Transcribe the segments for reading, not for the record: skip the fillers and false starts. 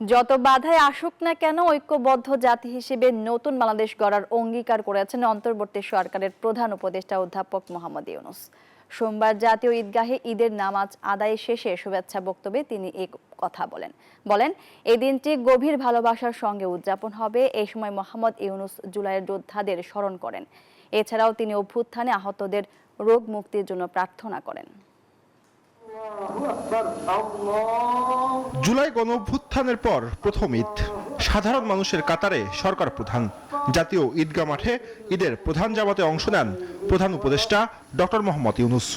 যত বাধায় আসুক না কেন ঐক্যবদ্ধ জাতি হিসেবে নতুন বাংলাদেশ গড়ার অঙ্গীকার করেছেন অন্তর্বর্তী সরকারের প্রধান উপদেষ্টা অধ্যাপক মোহাম্মদ ইউনূস। সোমবার জাতীয় ঈদগাহে ঈদের নামাজ আদায় শেষে শুভেচ্ছা বক্তব্যে তিনি এই কথা বলেন এই দিনটি গভীর ভালোবাসার সঙ্গে উদযাপন হবে। এই সময় মোহাম্মদ ইউনূস জুলাইয়ের যোদ্ধাদের স্মরণ করেন। এছাড়াও তিনি অভ্যুত্থানে আহতদের রোগ মুক্তির জন্য প্রার্থনা করেন। জুলাই গণঅভ্যুত্থানের পর প্রথম ঈদ, সাধারণ মানুষের কাতারে সরকার প্রধান। জাতীয় ঈদগাহ মাঠে ঈদের প্রধান জামাতে অংশ নেন প্রধান উপদেষ্টা ডক্টর মোহাম্মদ ইউনূস।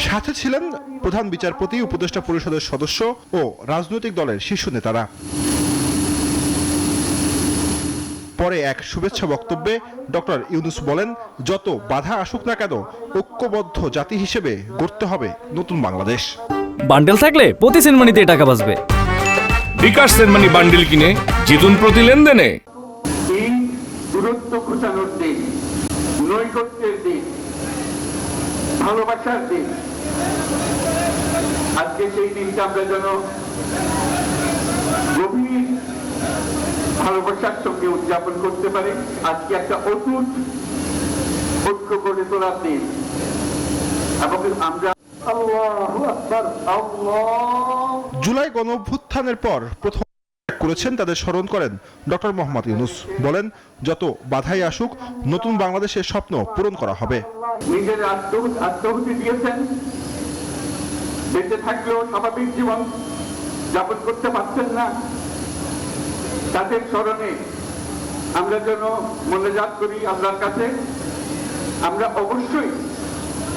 সাথে ছিলেন প্রধান বিচারপতি, উপদেষ্টা পরিষদের সদস্য ও রাজনৈতিক দলের শীর্ষ নেতারা। পরে এক শুভেচ্ছা বক্তব্যে ডক্টর ইউনূস বলেন, যত বাধা আসুক না কেন ঐক্যবদ্ধ জাতি হিসেবে গড়তে হবে নতুন বাংলাদেশ। বান্ডেল থাকলে প্রতি সেনমানিতে টাকা বাঁচবে। বিকাশ সেনমানি বান্ডেল কিনে জিতুন প্রতি লেনদেনে। এই দূরত্ব ঘোচানোর দিন, নৈকট্যের দিন, ভালোবাসার দিন। আজকে সেই দিনটা আমরা যেন গভীর ভালোবাসার সঙ্গে উদযাপন করতে পারে। আজকে একটা অটুট ঐক্য গড়ে তোলার দিন এবং আমরা জুলাই গণঅভ্যুত্থানের পর প্রথম করেছেন তাদের স্মরণ করেন ডক্টর মোহাম্মদ ইউনূস। বলেন, যত বাধাই আসুক নতুন বাংলাদেশের স্বপ্ন পূরণ করা হবে। নিজের আত্মহুতি দিয়েছেন, বেঁচে থাকলেও স্বাভাবিক জীবন যাপন করতে পারছেন না। তাদের স্মরণে আমরা যেন মনোজাত করি আল্লাহর কাছে, আমরা অবশ্যই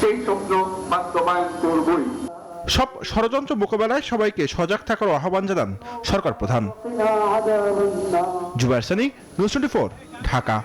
সেই স্বপ্ন বাস্তবায়ন করবই। সব ষড়যন্ত্র মোকাবেলায় সবাইকে সজাগ থাকার আহ্বান জানান সরকার প্রধান। জুবায়ের সানি, নিউজ 24, ঢাকা।